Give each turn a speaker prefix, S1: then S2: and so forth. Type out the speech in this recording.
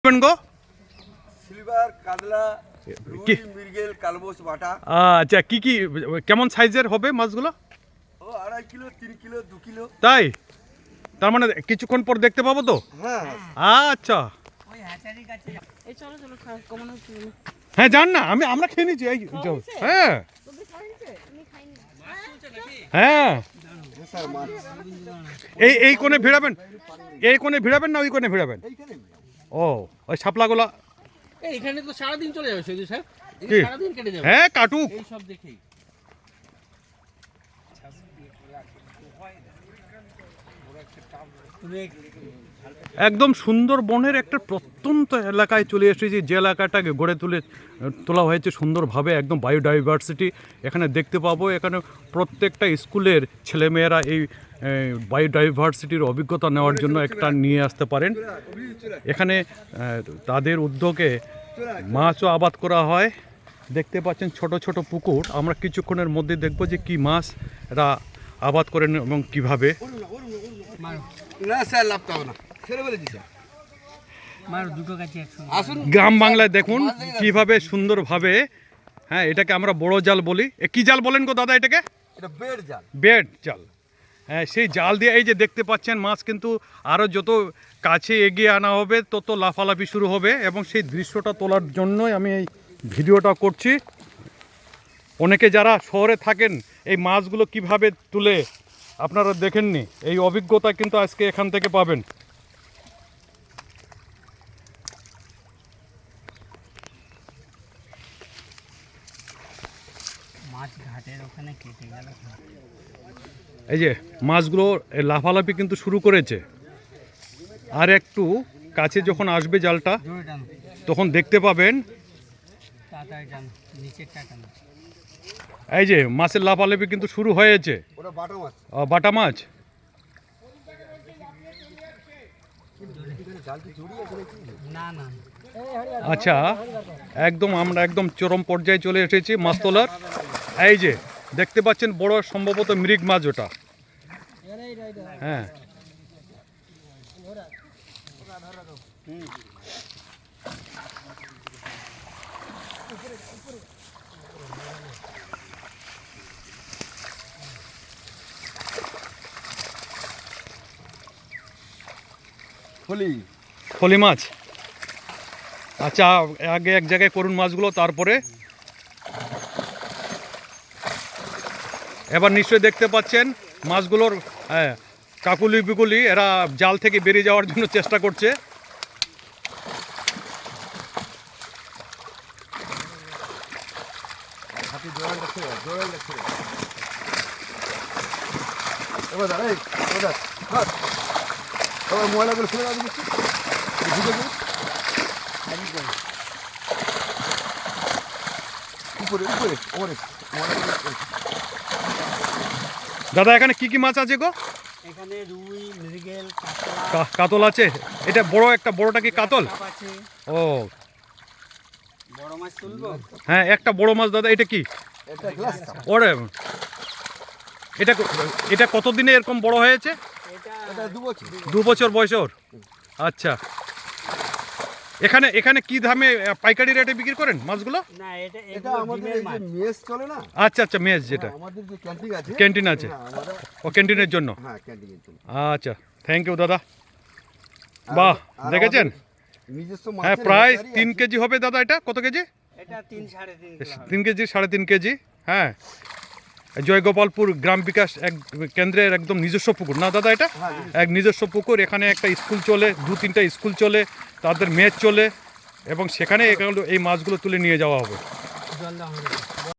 S1: গো
S2: silver কাতলা
S1: কি?
S2: রুই মৃগেল কালবোস বাটা
S1: আচ্ছা কি কি কেমন সাইজের হবে মাছগুলো?
S2: ও 2.5 কিলো 3 কিলো 2 কিলো।
S1: তাই তার মানে কিছুক্ষণ পর দেখতে পাবো তো?
S2: হ্যাঁ
S1: আচ্ছা
S3: এই চলো চলো খাও কমানো হচ্ছে না।
S1: হ্যাঁ জান না আমরা খেয়ে নিচ্ছি এই যাও। হ্যাঁ
S3: তোদের খাইছে আমি খাইনি
S1: হ্যাঁ
S2: স্যার মাছ
S1: এই কোণে ভিড়াবেন, এই কোণে ভিড়াবেন না ওই কোণে ভিড়াবেন?
S2: এইখানে
S1: ও ওই শাপলাগুলা
S4: এখানে তো সারাদিন চলে যাবে সৈয়দ সাহেব,
S1: কি?
S4: সারাদিন কেটে যাবে
S1: হ্যাঁ কাটুক।
S4: এই সব দেখেই।
S1: একদম সুন্দরবনের একটা প্রত্যন্ত এলাকায় চলে এসেছি, যে এলাকাটাকে গড়ে তোলা হয়েছে সুন্দরভাবে, একদম বায়োডাইভার্সিটি এখানে দেখতে পাবো। এখানে প্রত্যেকটা স্কুলের ছেলেমেয়েরা এই বায়োডাইভার্সিটির অভিজ্ঞতা নেওয়ার জন্য একটা নিয়ে আসতে পারেন। এখানে তাদের উদ্যোগে মাছও আবাদ করা হয়। দেখতে পাচ্ছেন ছোট ছোট পুকুর। আমরা কিছুক্ষণের মধ্যে দেখব যে কি মাছ এরা আবাদ করেন এবং কিভাবে।
S2: না স্যার লাভ পাবো না ছেড়ে বলে দিছে
S4: মার দুটো কাছে একসঙ্গে
S2: আসুন।
S1: গ্রাম বাংলায় দেখুন কিভাবে সুন্দরভাবে, হ্যাঁ এটাকে আমরা বড় জাল বলি। কি জাল বলেন গো দাদা এটাকে?
S2: এটা বেড জাল।
S1: বেড জাল। হ্যাঁ সেই জাল দিয়ে এই যে দেখতে পাচ্ছেন মাছ কিন্তু আরও যত কাছে এগিয়ে আনা হবে তত লাফালাফি শুরু হবে, এবং সেই দৃশ্যটা তোলার জন্যই আমি এই ভিডিওটা করছি। অনেকে যারা শহরে থাকেন এই মাছগুলো কিভাবে তুলে আপনারা দেখেননি, এই অভিজ্ঞতা কিন্তু আজকে এখান থেকে পাবেন।
S4: মাছ ঘাটের ওখানে কেটে গেল।
S1: এই যে মাছগুলো লাফালাফি কিন্তু শুরু করেছে, আর একটু কাছে যখন আসবে জালটা
S4: জোরে টানো,
S1: তখন দেখতে পাবেন
S4: তাড়াতাড়ি টানো, নিচের টানো।
S1: এই যে মাছের লাফালাফি কিন্তু শুরু হয়েছে।
S2: ওটা বাটা মাছ।
S1: বাটা মাছ।
S2: জালটি জড়িয়ে আছে নাকি?
S4: না না
S1: আচ্ছা আমরা একদম চরম পর্যায়ে চলে এসেছি মাছ তোলার। এই যে দেখতে পাচ্ছেন বড় সম্ভবত মৃগ মাছ ওটা। হ্যাঁ
S2: ফলি
S1: ফলি মাছ। আচ্ছা আগে এক জায়গায় করুন মাছগুলো, তারপরে এবার নিশ্চয়ই দেখতে পাচ্ছেন মাছগুলোর কাকুলি বিকুলি এরা জাল থেকে বেরিয়ে যাওয়ার জন্য চেষ্টা করছে।
S2: হাতে জোরাল রাখছে জোরাল রাখছে এবার দাঁড়া এই এবার বাস এবার ময়লাগুলো ফেলে দাও দিচ্ছি ভিজে গেল উপরে উপরে উপরে ময়লাগুলো।
S1: দাদা এখানে কি কি মাছ আছে গো?
S4: এখানে রুই মৃগেল কাতলা
S1: কাতল আছে। এটা বড়টা কি কাতল?
S4: চাপ আছে।
S1: ও
S4: বড় মাছ তুলবো?
S1: হ্যাঁ একটা বড় মাছ দাদা। এটা কি?
S2: এটা গ্লাস
S1: ওরে এটা কতদিনে এরকম বড় হয়েছে?
S4: এটা
S2: এটা 2 বছর
S1: 2 বছর বয়সের। আচ্ছা এখানে কি দামে পাইকারি রেটে বিক্রি করেন মাছগুলো?
S4: না এটা
S2: এটা
S4: এগুলো
S2: আমাদের
S4: ডিমের
S2: এই যে
S4: মাছ।
S2: মেস চলে না
S1: আচ্ছা মেজ যেটা
S2: আমাদের যে ক্যান্টিন আছে
S1: ক্যান্টিন আছে,
S2: হ্যাঁ আমাদের
S1: ও ক্যান্টিনের জন্য।
S2: হ্যাঁ ক্যান্টিনের জন্য।
S1: আচ্ছা থ্যাংক ইউ দাদা। বাহ
S2: আর
S1: দেখেছেন?
S2: আমাদের নিজস্ব
S1: হ্যাঁ
S2: মাছের
S1: প্রায়
S2: হ্যাচারি
S1: 3
S2: আছে।
S1: কেজি হবে দাদা। এটা কত কেজি?
S4: এটা 3-3.5 কিলো হবে।
S1: 3 কেজি 3.5 কেজি। হ্যাঁ জয়গোপালপুর গ্রাম বিকাশ কেন্দ্রের একদম নিজস্ব পুকুর না দাদা এটা?
S2: হ্যাঁ,
S1: এক নিজস্ব পুকুর। এখানে একটা স্কুল চলে, 2-3টা স্কুল চলে, তাদের মেচ চলে, এবং সেখানে এই মাছগুলো তুলে নিয়ে যাওয়া হবে।
S4: জল দাও